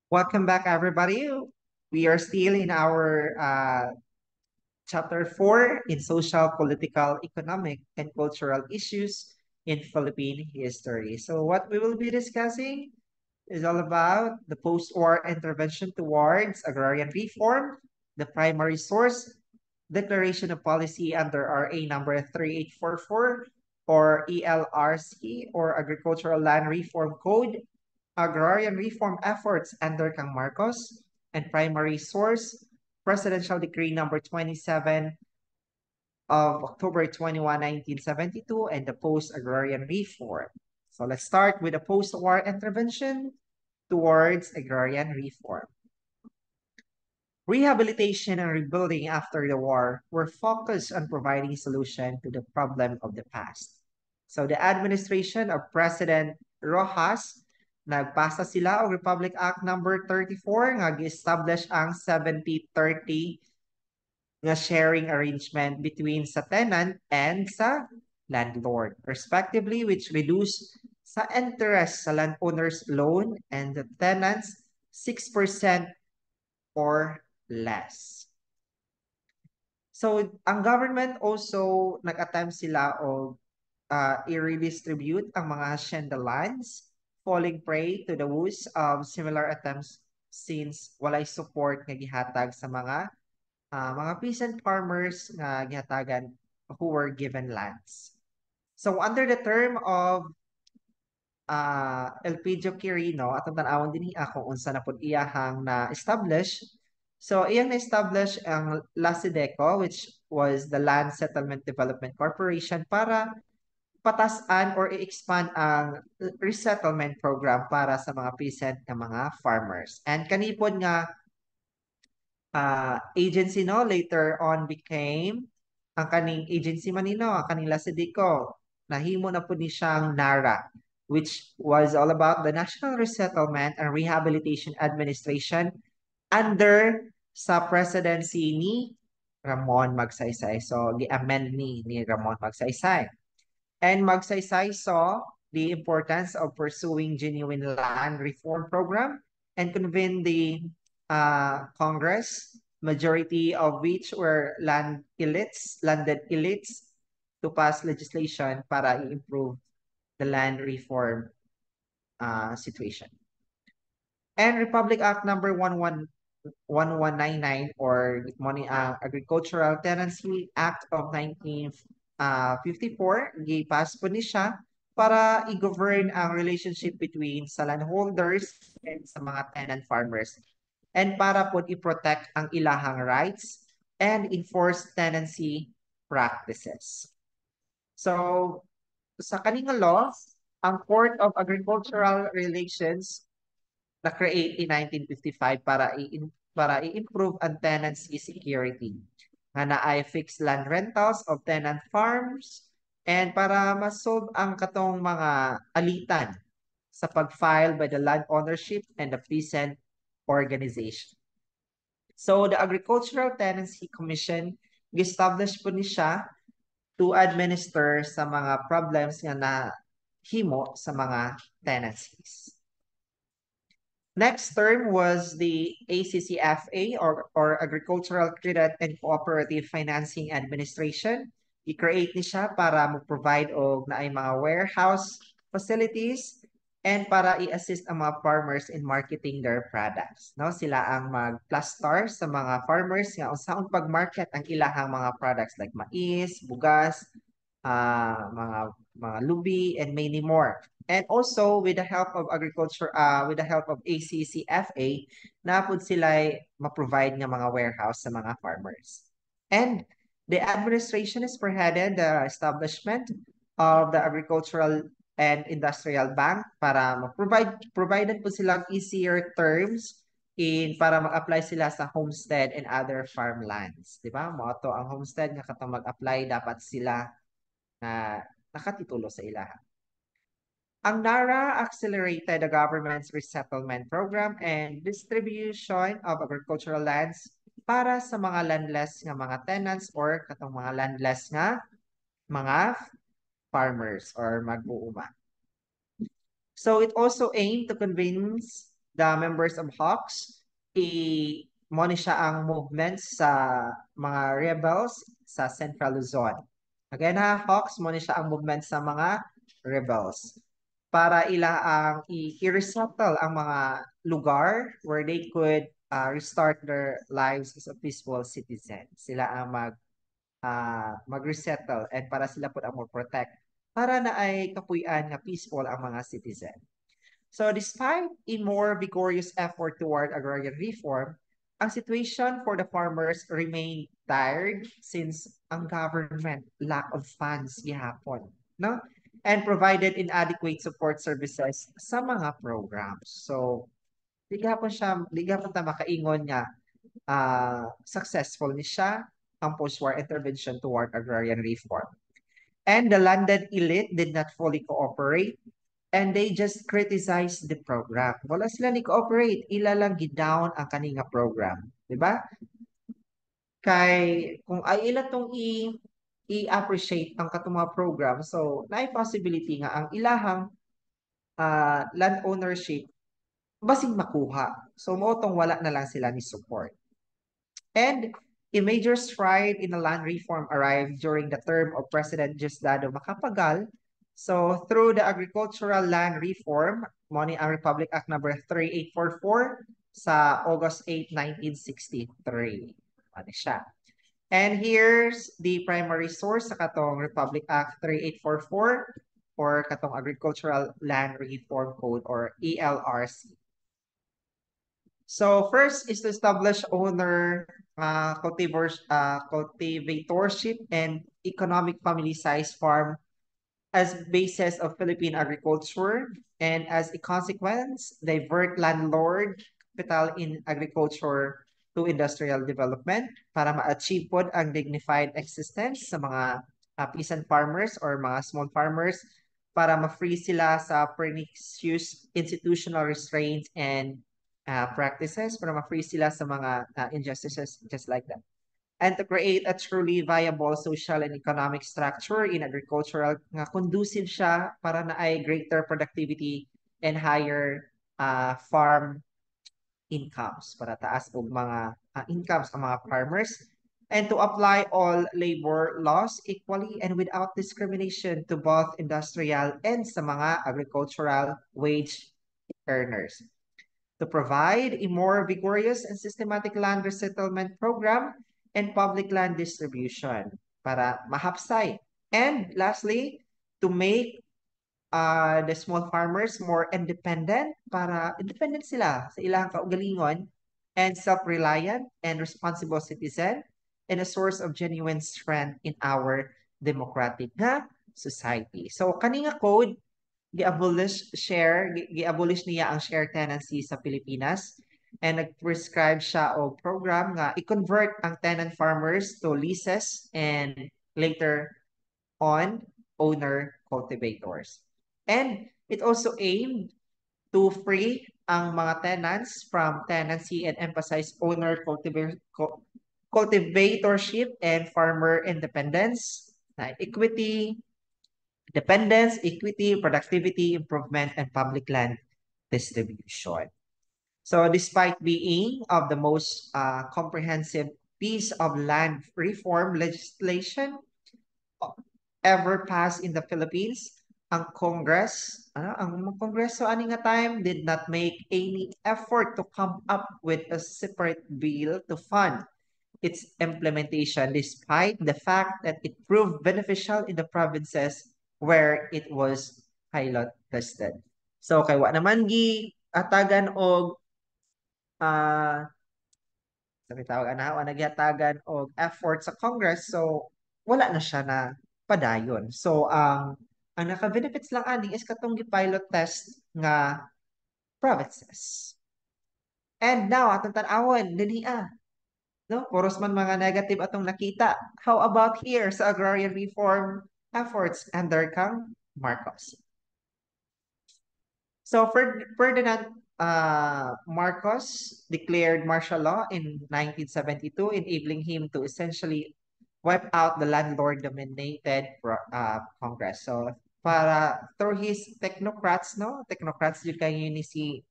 Welcome back, everybody. We are still in our chapter 4 in social, political, economic, and cultural issues in Philippine history. So, what we will be discussing is all about the post-war intervention towards agrarian reform, the primary source, declaration of policy under RA number 3844 or ELRC or Agricultural Land Reform Code, agrarian reform efforts under Kang Marcos, and primary source, Presidential Decree number 27 of October 21, 1972, and the post-agrarian reform. So let's start with the post-war intervention towards agrarian reform. Rehabilitation and rebuilding after the war were focused on providing solution to the problem of the past. So the administration of President Rojas, nagpasa sila og Republic Act number 34 nga gi-establish ang 70-30 nga sharing arrangement between sa tenant and sa landlord respectively, which reduce sa interest sa landowner's loan and the tenants 6% or less. So, ang government also nag-attempt sila o i-redistribute ang mga hacienda lands, falling prey to the woes of similar attempts since walay support nga gihatag sa mga peasant farmers nga gihatagan who were given lands. So, under the term of Elpidio Quirino, atong tanawon din kung unsa na pud iyahang na-establish. So, iyang na-establish ang LASIDECO, which was the Land Settlement Development Corporation, para patasan or i-expand ang resettlement program para sa mga peasant na mga farmers. And kanipod nga agency no later on became ang kaning agency manino, ang kaning LASIDECO, nahimo na po ni siyang NARA, which was all about the National Resettlement and Rehabilitation Administration under sa presidency ni Ramon Magsaysay. So, gi-amend ni Ramon Magsaysay. And Magsaysay saw the importance of pursuing genuine land reform program and convened the Congress, majority of which were landed elites, to pass legislation para i-improve the land reform situation. And Republic Act number 1199 or Agricultural Tenancy Act of 1954, gipas po ni siya para i-govern ang relationship between sa landholders and sa mga tenant farmers and para po i-protect ang ilahang rights and enforce tenancy practices. So, sa kaning law, ang Court of Agricultural Relations na-create in 1955 para i-improve ang tenancy security. Nga naay fixed land rentals of tenant farms and para ma-solve ang katong mga alitan sa pag-file by the land ownership and the peasant organization. So the Agricultural Tenancy Commission, gi-establish po ni siya to administer sa mga problems nga nahimo sa mga tenancies. Next term was the ACCFA or Agricultural Credit and Cooperative Financing Administration. I-create ni siya para mag-provide og naay mga warehouse facilities and para i-assist ang mga farmers in marketing their products. No, sila ang mag-plastar sa mga farmers nga unsaon pag-market ang ilahang mga products like mais, bugas, mga lubi and many more. And also with the help of with the help of ACCFA, napud sila ma-provide nga mga warehouse sa mga farmers. And the administration is spearheaded the establishment of the Agricultural and Industrial Bank para provided po silang easier terms para mag-apply sila sa homestead and other farmlands. Di ba? Moto ang homestead nga katong mag-apply dapat sila na nakatitulo sa ilaha. Ang NARA accelerated the government's resettlement program and distribution of agricultural lands para sa mga landless nga mga tenants or katong mga landless nga mga farmers or mag-uuma. So it also aimed to convince the members of Hawks, mo ni siya ang movement sa mga rebels sa Central Luzon. Again ha, Hawks mo ni siya ang movement sa mga rebels para ila ang i-resettle ang mga lugar where they could restart their lives as a peaceful citizen. Sila ang mag-resettle and para sila po ang mag-protect para na ay kapuy-an nga peaceful ang mga citizen. So despite a more vigorous effort toward agrarian reform, ang situation for the farmers remained tired since ang government lack of funds gihapon, no? And provided inadequate support services sa mga programs. So, di gihapon ta makaingon nga successful ni siya ang post-war intervention toward agrarian reform. And the landed elite did not fully cooperate and they just criticized the program. Wala sila ni cooperate, ila lang gidown ang kaninga program, di ba? Kay kung ay ila tong i-appreciate ang katong mga program, so naay possibility nga ang ilahang land ownership basing makuha. So mo tong wala na lang sila ni support. And a major stride in the land reform arrived during the term of President Diosdado Macapagal. So through the Agricultural Land Reform, money ang Republic Act number 3844 sa August 8, 1963. Ano siya? And here's the primary source sa katong Republic Act 3844 or katong Agricultural Land Reform Code or ELRC. So first is to establish owner cultivatorship and economic family-sized farm as basis of Philippine agriculture, and as a consequence, divert landlord capital in agriculture to industrial development para ma-achieve pod ang dignified existence sa mga peasant farmers or mga small farmers para ma-free sila sa pernicious institutional restraints and practices para ma-free sila sa mga injustices just like that. And to create a truly viable social and economic structure in agricultural nga conducive siya para na ay greater productivity and higher farm incomes para taas og mga incomes ang mga farmers and to apply all labor laws equally and without discrimination to both industrial and sa mga agricultural wage earners to provide a more vigorous and systematic land resettlement program and public land distribution para mahapsay. And lastly, to make the small farmers more independent para independent sila sa ilang kaugalingon and self-reliant and responsible citizen and a source of genuine strength in our democratic nga society. So kaninga code gi-abolish niya ang share tenancy sa Pilipinas and nag-prescribe siya o program nga i-convert ang tenant farmers to leases and later on owner cultivators. And it also aimed to free ang mga tenants from tenancy and emphasize owner cultivatorship and farmer independence, equity, dependence, equity, productivity, improvement, and public land distribution. So despite being of the most comprehensive piece of land reform legislation ever passed in the Philippines, ang Congress, ang Kongreso ani nga time did not make any effort to come up with a separate bill to fund its implementation despite the fact that it proved beneficial in the provinces where it was pilot tested. So kay wa naman gi atagan og sabi tawag ana nagyatagan og effort sa Congress so wala na siya na padayon. So ang naka-benefits lang ani is katong gi-pilot test nga provinces. And now atong tan-awon dinhi no? Puros man mga negative atong nakita. How about here sa agrarian reform efforts under Kang Marcos? So Ferdinand Marcos declared martial law in 1972, enabling him to essentially wipe out the landlord-dominated Congress. So para through his technocrats, no? Technocrats yun kayo ni si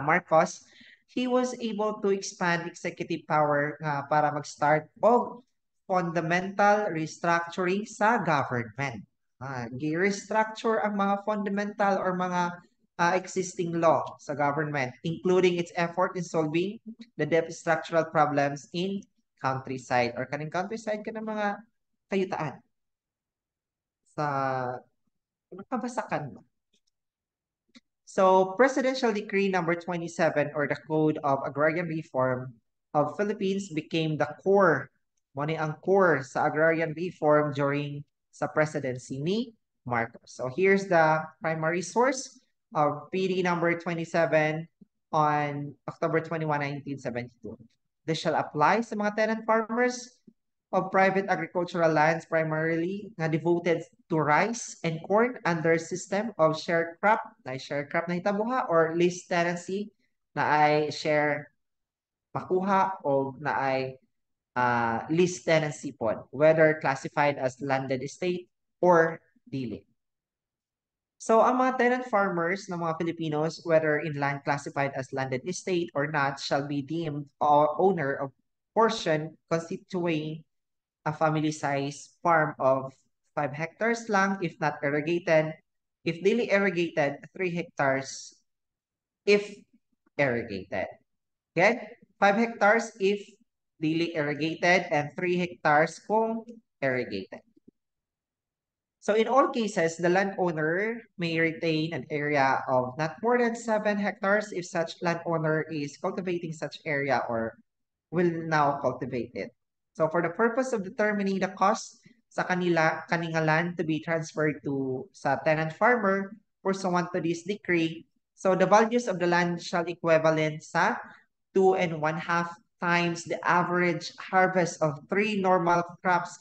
Marcos, he was able to expand executive power para mag-start og fundamental restructuring sa government. Gi-restructure ang mga fundamental or mga existing law sa government, including its effort in solving the deep structural problems in countryside or kaning countryside ka ng mga kayutaan sa kabasakan mo. So, Presidential Decree number 27 or the Code of Agrarian Reform of Philippines became the core, muna ang core sa agrarian reform during sa presidency ni Marcos. So, here's the primary source of PD number 27 on October 21, 1972. This shall apply sa mga tenant farmers of private agricultural lands primarily na devoted to rice and corn under system of sharecrop na hitabuha or lease tenancy na ay share makuha o na ay lease tenancy pod, whether classified as landed estate or dili. So, ang mga tenant farmers ng mga Filipinos, whether in land classified as landed estate or not, shall be deemed owner of portion constituting a family-sized farm of 5 hectares lang if not irrigated. If daily irrigated, 3 hectares if irrigated. Okay? 5 hectares if daily irrigated and 3 hectares kung irrigated. So in all cases, the landowner may retain an area of not more than 7 hectares if such landowner is cultivating such area or will now cultivate it. So for the purpose of determining the cost sa kaning land to be transferred to sa tenant farmer pursuant to this decree, so the values of the land shall equivalent sa 2.5 times the average harvest of 3 normal crops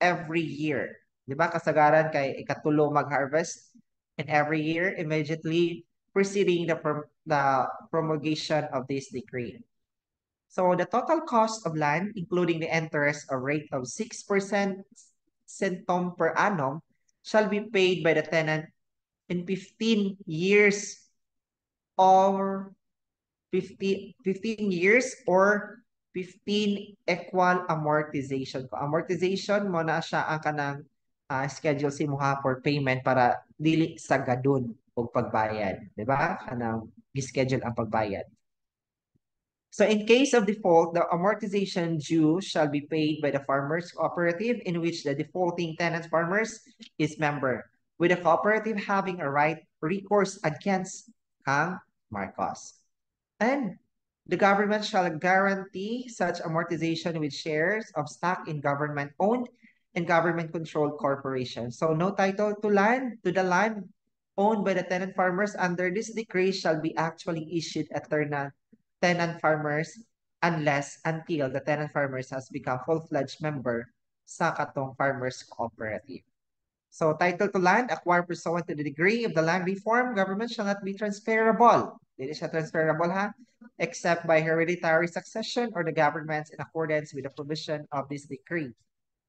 every year. Di ba? Kasagaran kay ikatulo mag-harvest and every year immediately preceding the promulgation of this decree. So the total cost of land, including the interest or rate of 6% centum per annum, shall be paid by the tenant in 15 years or 15 years or 15 equal amortization. Amortization mo na siya ang kanang schedule si muha for payment para dili sa gadun o pagbayad. Diba? Kanang schedule ang pagbayad. So in case of default, the amortization due shall be paid by the farmers cooperative in which the defaulting tenant farmers is member, with the cooperative having a right recourse against Kang Marcos. And the government shall guarantee such amortization with shares of stock in government-owned and government-controlled corporations. So no title to the land owned by the tenant farmers under this decree shall be actually issued at tenant farmers until the tenant farmers has become full-fledged member sa katong farmers cooperative. So title to land acquired pursuant to the degree of the land reform government shall not be transferable. Hindi siya transferable ha, except by hereditary succession or the governments in accordance with the provision of this decree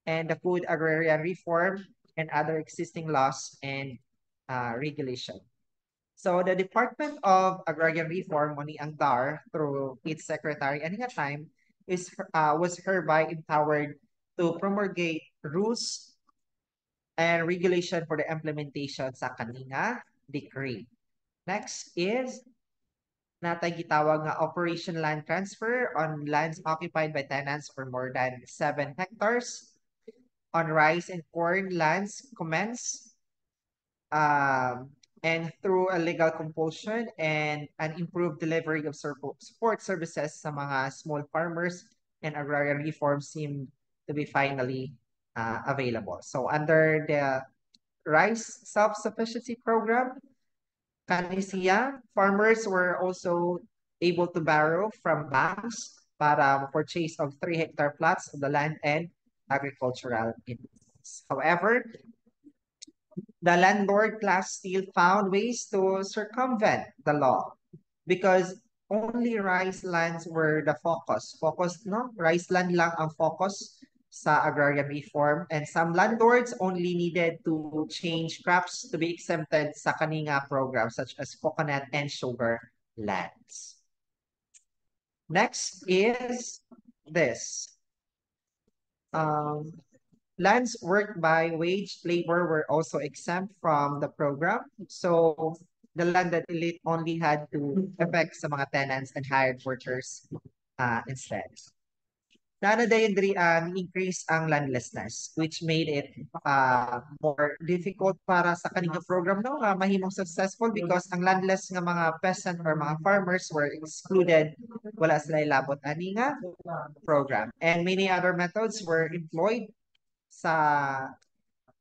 and the Food Agrarian Reform and other existing laws and regulation. So the Department of Agrarian Reform, Moni ang DAR, through its secretary at that time, was hereby empowered to promulgate rules and regulation for the implementation sa kaninga decree. Next is natay gitawag nga Operation Land Transfer on lands occupied by tenants for more than 7 hectares. On rice and corn lands commence and through a legal compulsion and an improved delivery of support services sa mga small farmers and agrarian reforms seem to be finally available. So under the rice self-sufficiency program, kanisiya, farmers were also able to borrow from banks para purchase of 3-hectare plots of the land and agricultural inputs. However, the landlord class still found ways to circumvent the law because only rice lands were the focus. Rice land lang ang focus sa agrarian reform and some landlords only needed to change crops to be exempted sa kaninga program such as coconut and sugar lands. Next is this. Um, Lands worked by wage labor were also exempt from the program. So the landed elite only had to affect sa mga tenants and hired workers instead. Increase ang landlessness, which made it more difficult para sa kanina program no, mahimong successful because ang landless nga mga peasant or mga farmers were excluded, wala sila ilabot ani nga program. And many other methods were employed sa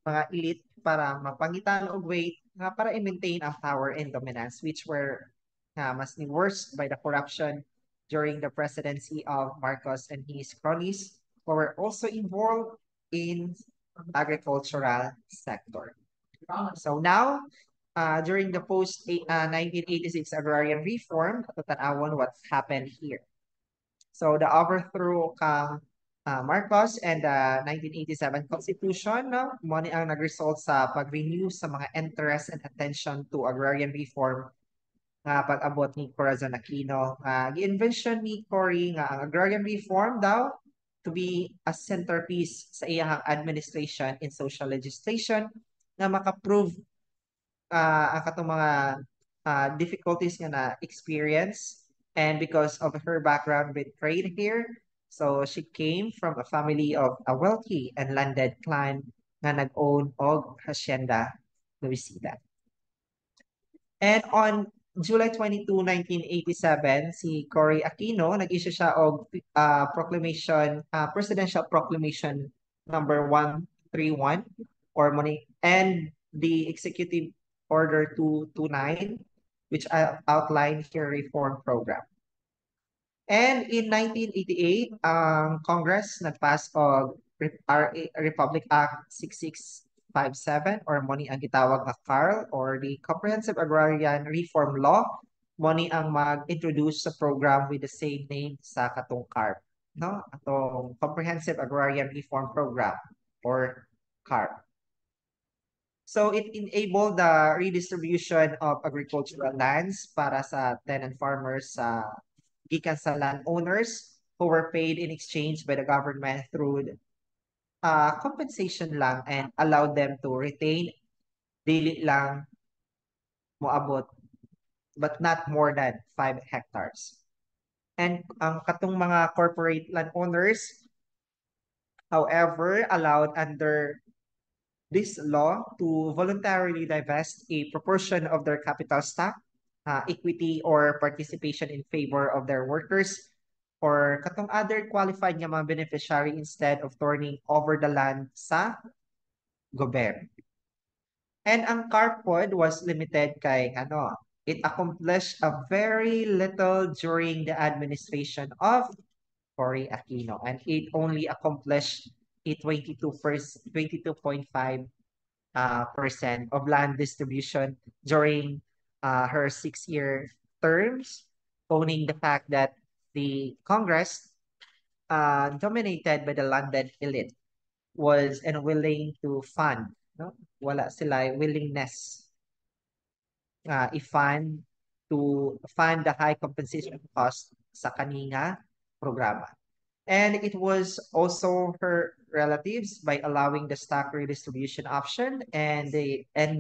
mga elite para mapangitan og weight nga para i-maintain ang power and dominance which were mas worse by the corruption during the presidency of Marcos and his cronies who were also involved in agricultural sector. So now, during the post 1986 agrarian reform, tatanawon what happened here. So the overthrow kang Marcos and the 1987 Constitution, no? Mo ni ang nag-result sa pag-renew sa mga interest and attention to agrarian reform nga pag-abot ni Corazon Aquino. Gi-envision ni Cory nga ang agrarian reform daw to be a centerpiece sa iyang administration in social legislation na makaprove ang katong mga difficulties nga na experience and because of her background with trade here, so she came from a family of a wealthy and landed clan nga nag-own og Hacienda Luisita. And on July 22, 1987, si Cory Aquino nag-issue siya og presidential proclamation number 131 or money and the executive order 229 which outlined her reform program. And in 1988, ang Congress nagpass og Republic Act 6657 or money ang gitawag nga CARL or the Comprehensive Agrarian Reform Law, money ang mag-introduce sa program with the same name sa katong CARP, no? Atong Comprehensive Agrarian Reform Program or CARP. So it enabled the redistribution of agricultural lands para sa tenant farmers sa gikan sa landowners who were paid in exchange by the government through compensation lang and allowed them to retain dili lang moabot but not more than 5 hectares. And ang katong mga corporate landowners, however, allowed under this law to voluntarily divest a proportion of their capital stock, equity, or participation in favor of their workers or katong other qualified nga mga beneficiary instead of turning over the land sa gobyerno. And ang CARPOD was limited kay it accomplished a very little during the administration of Cory Aquino and it only accomplished a 22.5% of land distribution during her 6-year terms, owning the fact that the Congress, dominated by the landed elite, was unwilling to fund. No? Wala sila willingness i-fund to fund the high compensation cost sa kanina programa. And it was also her relatives by allowing the stock redistribution option and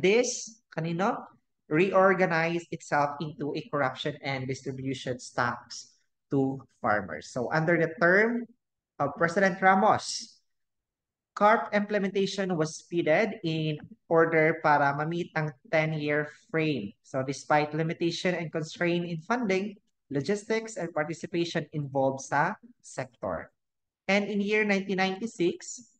this kanino reorganized itself into a corruption and distribution stocks to farmers. So under the term of President Ramos, CARP implementation was speeded in order para ma-meet ang 10-year frame. So despite limitation and constraint in funding, logistics and participation involved sa sector. And in year 1996,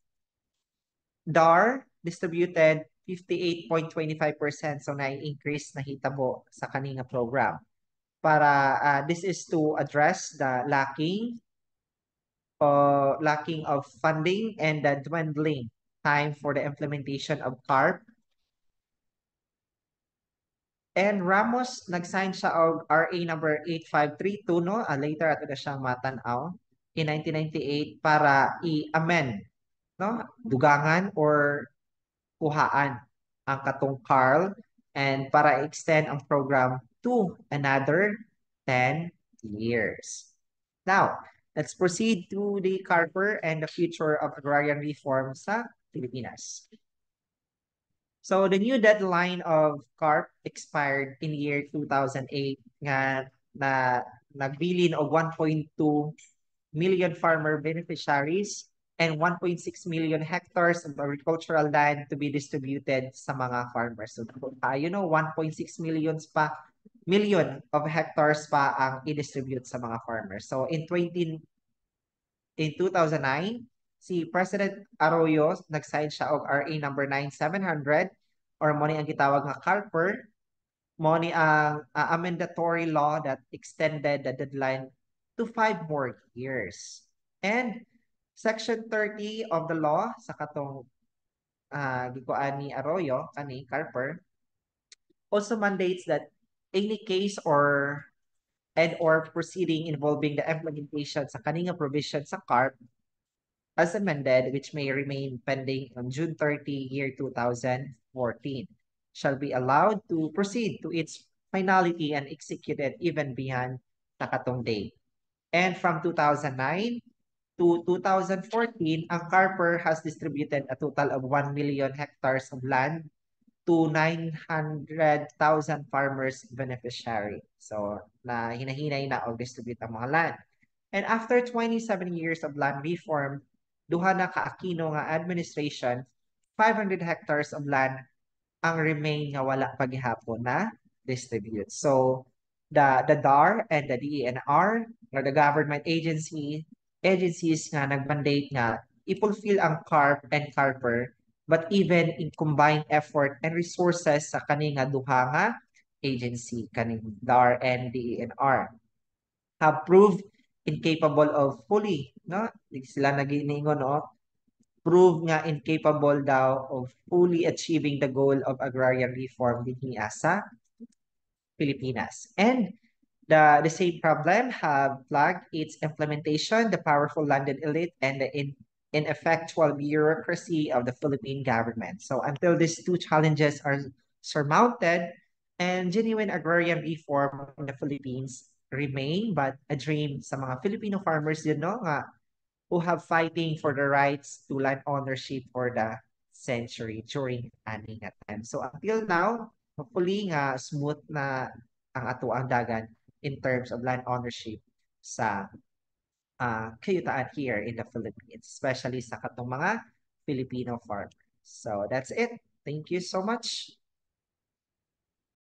DAR distributed 58.25%, so na-increase na hitabo sa kanina program. Para this is to address the lacking of funding and the dwindling time for the implementation of CARP. And Ramos nag-sign siya og RA number 8532 no, later ato na siyang matanaw in 1998 para i-amend no, dugangan or kuhaan ang katong CARL and para extend ang program to another 10 years. Now, let's proceed to the Carper and the future of agrarian reform sa Pilipinas. So the new deadline of CARP expired in year 2008 nga na nagbilin og 1.2 million farmer beneficiaries and 1.6 million hectares of agricultural land to be distributed sa mga farmers. So, 1.6 million of hectares pa ang i-distribute sa mga farmers. So, in 2009, si President Arroyo, nag-sign siya og RA number 9700 or mo ni ang gitawag nga CARPER, mo ni ang amendatory law that extended the deadline to 5 more years. And Section 30 of the law sa katong gikuan ni Arroyo, kani CARPER, also mandates that any case or proceeding involving the implementation sa kaninga provision sa CARP as amended, which may remain pending on June 30, year 2014, shall be allowed to proceed to its finality and executed even beyond the katong date. And from 2009 to 2014, ang CARPER has distributed a total of 1 million hectares of land to 900,000 farmers beneficiary. So, na hinahinay na og distribute ang mga land. And after 27 years of land reform, duha na ka Aquino nga administration, 500 hectares of land ang remain nga wala pa gihapon na distribute. So, the DAR and the DENR, or the government agencies nga nag-mandate nga i-fulfill ang CARP and CARPER, but even in combined effort and resources sa kani nga duha nga agency, kaning DAR and DENR, have proved incapable of fully, no? Sila naginingon, no? Prove nga incapable daw of fully achieving the goal of agrarian reform dinhi sa Pilipinas. And the same problem have plagued its implementation, the powerful landed elite, and the ineffectual bureaucracy of the Philippine government. So until these two challenges are surmounted and genuine agrarian reform in the Philippines remain but a dream sa mga Filipino farmers din, no, nga who have fighting for the rights to land ownership for the century during ani nga time. So until now, hopefully nga smooth na ang ato ang dagan in terms of land ownership sa kayutaan here in the Philippines, especially sa katong mga Filipino farmers. So that's it. Thank you so much.